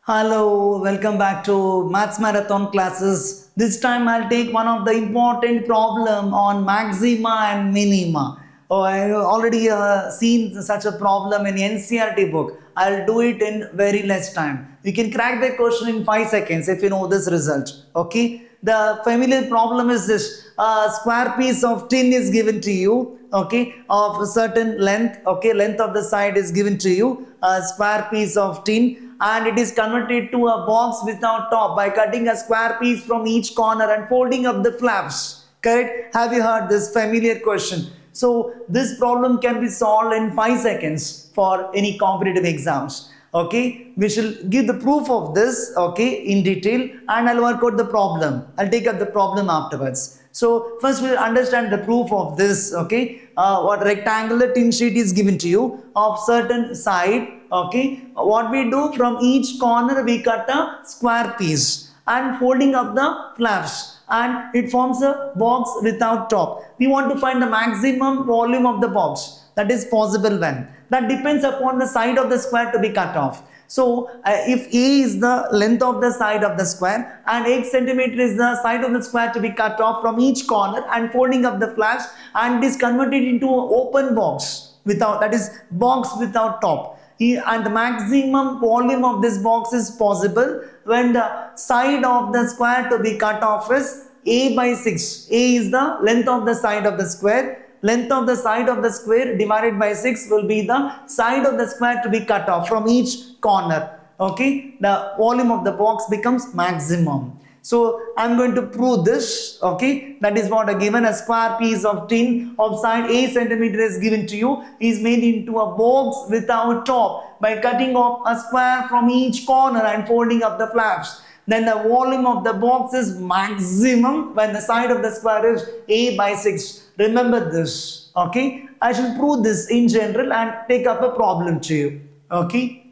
Hello, welcome back to Maths Marathon classes. This time I'll take one of the important problem on maxima and minima. Oh, I already seen such a problem in NCERT book. I'll do it in very less time. You can crack the question in 5 seconds if you know this result. Okay. The familiar problem is this. A square piece of tin is given to you. Okay. Of a certain length. Okay. Length of the side is given to you. A square piece of tin, and it is converted to a box without top by cutting a square piece from each corner and folding up the flaps. Correct? Have you heard this familiar question? So this problem can be solved in 5 seconds for any competitive exams. Okay, we shall give the proof of this, okay, in detail, and I'll work out the problem. I'll take up the problem afterwards. So first we'll understand the proof of this, okay. What rectangular tin sheet is given to you of certain side, okay. What we do, from each corner we cut a square piece and folding up the flaps, and it forms a box without top. We want to find the maximum volume of the box. That is possible when? That depends upon the side of the square to be cut off. So if A is the length of the side of the square and 8 centimeter is the side of the square to be cut off from each corner and folding up the flaps, and it is converted into an open box without, that is box without top. And the maximum volume of this box is possible when the side of the square to be cut off is A by 6. A is the length of the side of the square. Length of the side of the square divided by 6 will be the side of the square to be cut off from each corner. Okay, the volume of the box becomes maximum. So I'm going to prove this. Okay, that is what I given. A square piece of tin of side 8 centimeter is given to you, is made into a box without top by cutting off a square from each corner and folding up the flaps. Then the volume of the box is maximum when the side of the square is A by 6. Remember this. Okay, I shall prove this in general and take up a problem to you. Okay,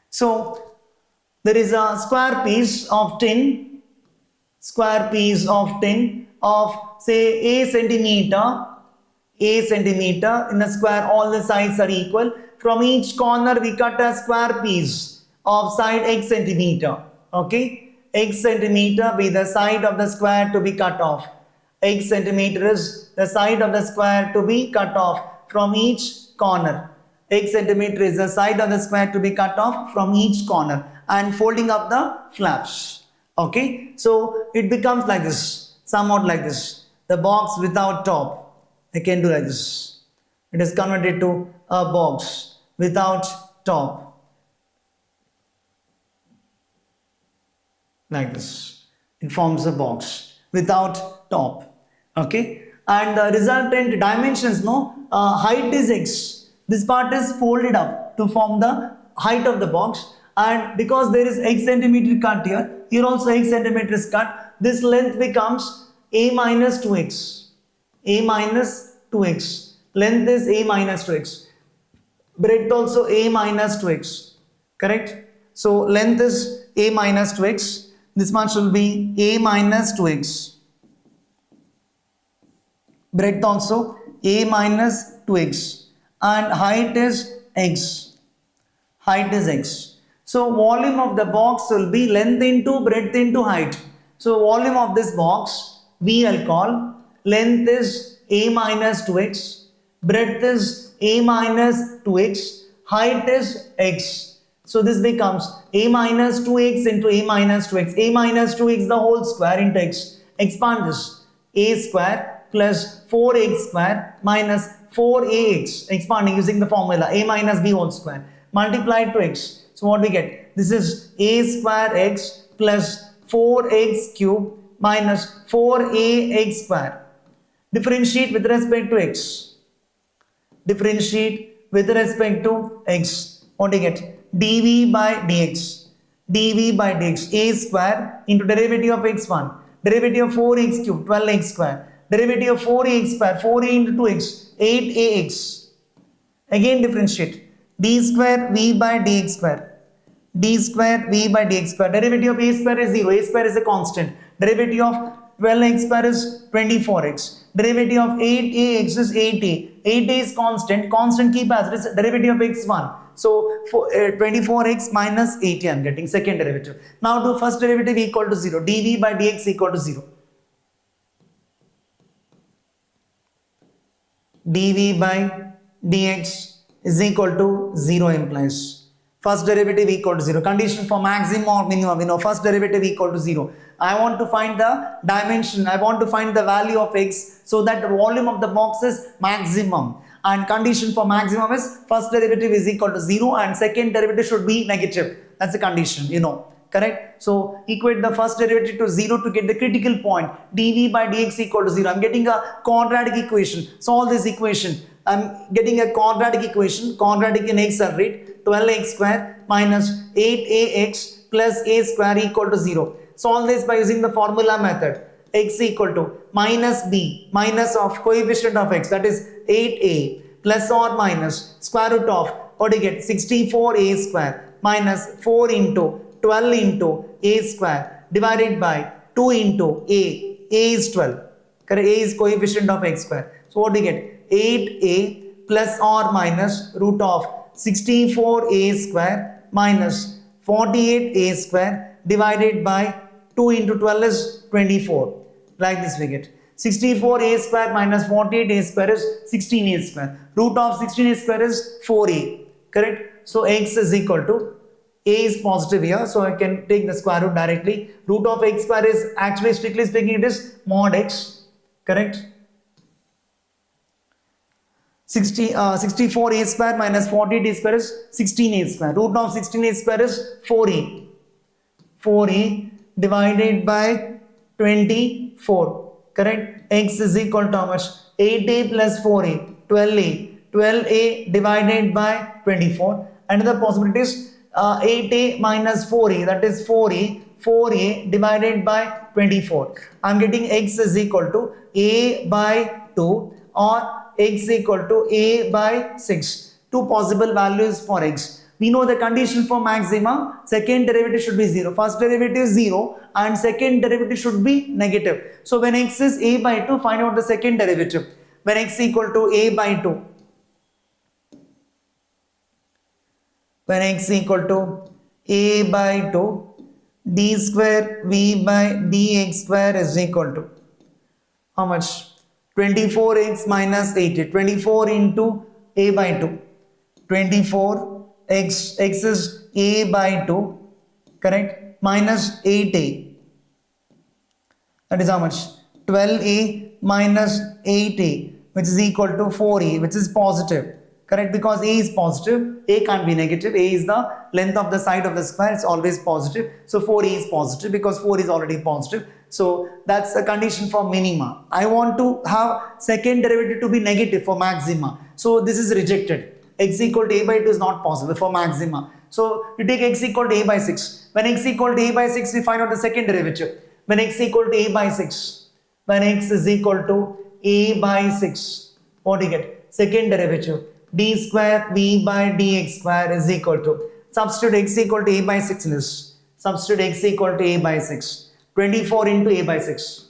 so there is a square piece of tin of say a centimeter in a square. All the sides are equal. From each corner we cut a square piece of side x centimeter. Okay, x centimeter be the side of the square to be cut off. X centimeter is the side of the square to be cut off from each corner. X centimeter is the side of the square to be cut off from each corner and folding up the flaps. Okay, so it becomes like this, somewhat like this. The box without top, I can do like this. It is converted to a box without top, like this. It forms a box without top. Okay, and the resultant dimensions, no, height is x. This part is folded up to form the height of the box, and because there is x centimeter cut here also x centimeter is cut. This length becomes a minus 2x. A minus 2x. Length is a minus 2x. Breadth also a minus 2x. Correct? So length is a minus 2x. This much will be a minus 2x. Breadth also a minus 2x. And height is x. Height is x. So volume of the box will be length into breadth into height. So volume of this box V I'll call. Length is a minus 2x. Breadth is a minus 2x. Height is x. So this becomes a minus 2x into a minus 2x. A minus 2x the whole square into x. Expand this. A square plus 4x square minus 4ax. Expanding using the formula a minus b whole square. Multiplied to x. So what we get? This is a square x plus 4x cube minus 4ax square. Differentiate with respect to x. Differentiate with respect to x. What do you get? dv by dx. dv by dx. A square into derivative of x1. Derivative of 4x cube, 12x square. Derivative of 4ax square, 4a into 2x, 8ax. Again differentiate. d square v by dx square. d square v by dx square. Derivative of a square is 0. A square is a constant. Derivative of 12x square is 24x. Derivative of 8ax is 8a. 8a is constant. Constant keep as it is. Derivative of x1. So for 24x minus 80 I am getting second derivative. Now do first derivative equal to 0. dv by dx equal to 0. dv by dx is equal to 0 implies first derivative equal to 0. Condition for maximum or minimum, we know first derivative equal to 0. I want to find the dimension, I want to find the value of x so that the volume of the box is maximum. And condition for maximum is first derivative is equal to 0 and second derivative should be negative. That's the condition, you know. Correct? So equate the first derivative to 0 to get the critical point. dv by dx equal to 0. I'm getting a quadratic equation. Solve this equation. I'm getting a quadratic equation. Quadratic in x I'll read. 12x square minus 8ax plus a square equal to 0. Solve this by using the formula method. X equal to minus b, minus of coefficient of x, that is 8a, plus or minus square root of, what do you get, 64a square minus 4 into 12 into a square divided by 2 into a is 12. Correct? A is coefficient of x square. So what do you get? 8a plus or minus root of 64a square minus 48a square divided by 2 into 12 is 24. Like this we get. 64a square minus 48a square is 16a square. Root of 16a square is 4a. Correct? So x is equal to, a is positive here, so I can take the square root directly. Root of x square is actually, strictly speaking, it is mod x. Correct? 64a square minus 48a square is 16a square. Root of 16a square is 4a. 4a divided by 24. Correct? X is equal to how much? 8a plus 4a. 12a. 12a divided by 24. Another possibility is 8a minus 4a, that is 4a. 4a divided by 24. I am getting x is equal to a by 2 or x equal to a by 6. Two possible values for x. We know the condition for maxima, second derivative should be 0. First derivative is 0 and second derivative should be negative. So when x is a by 2, find out the second derivative. When x equal to a by 2. When x equal to a by 2, d square v by dx square is equal to how much? 24x minus 80. 24 into a by 2. 24x, x is a by 2, correct? Minus 8a. That is how much? 12a minus 8a, which is equal to 4a, which is positive. Correct? Because a is positive, a can't be negative. A is the length of the side of the square, it's always positive. So 4a is positive because 4 is already positive. So that's a condition for minima. I want to have second derivative to be negative for maxima. So this is rejected. X equal to a by 2 is not possible for maxima. So you take x equal to a by 6. When x equal to a by 6, we find out the second derivative. When x equal to a by 6. When x is equal to a by 6. What do you get? Second derivative. D square v by dx square is equal to. Substitute x equal to a by 6 in this. Substitute x equal to a by 6. 24 into a by 6.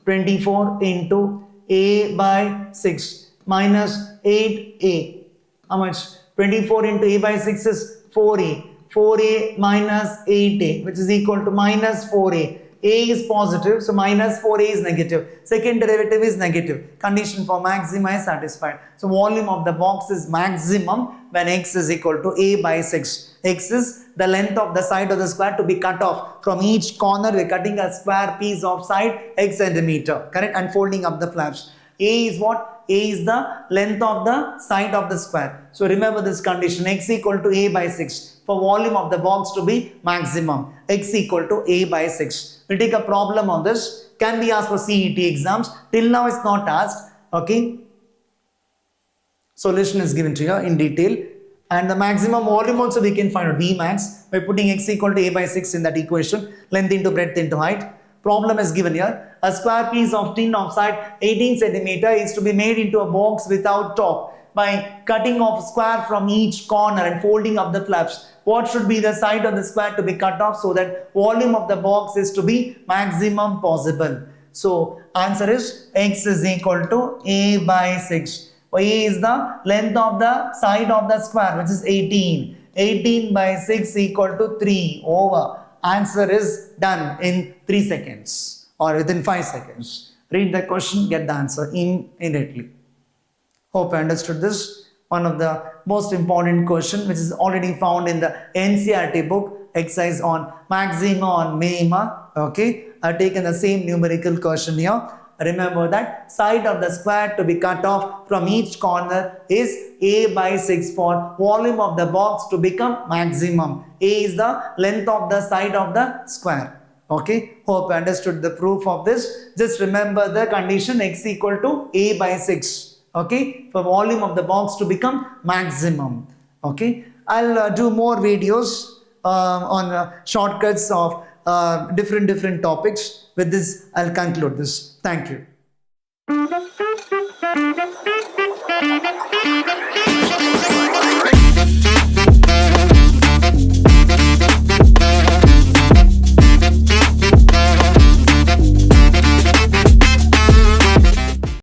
24 into a by 6 minus 8a. How much? 24 into a by 6 is 4a. 4a minus 8a, which is equal to minus 4a. A is positive, so minus 4a is negative. Second derivative is negative. Condition for maxima is satisfied. So volume of the box is maximum when x is equal to a by 6. X is the length of the side of the square to be cut off. From each corner, we are cutting a square piece of side x centimeter. Correct? And folding up the flaps. A is what? A is the length of the side of the square. So remember this condition, x equal to a by 6. For volume of the box to be maximum, x equal to a by 6. We'll take a problem on this. Can be asked for CET exams. Till now it's not asked. Okay. Solution is given to you in detail. And the maximum volume also we can find out Vmax by putting x equal to a by 6 in that equation. Length into breadth into height. Problem is given here. A square piece of tin of side 18 cm is to be made into a box without top by cutting off square from each corner and folding up the flaps. What should be the side of the square to be cut off so that volume of the box is to be maximum possible? So answer is x is equal to a by 6. A is the length of the side of the square, which is 18. 18 by 6 equal to 3 over. Answer is done in 3 seconds or within 5 seconds. Read the question, get the answer immediately. Hope I understood this. One of the most important question which is already found in the NCERT book, exercise on maxima and minima. Okay, I've taken the same numerical question here. Remember that side of the square to be cut off from each corner is A by 6 for volume of the box to become maximum. A is the length of the side of the square. Okay, hope I understood the proof of this. Just remember the condition x equal to A by 6. Okay, for volume of the box to become maximum. Okay, I'll do more videos on shortcuts of different topics. With this, I'll conclude this. Thank you.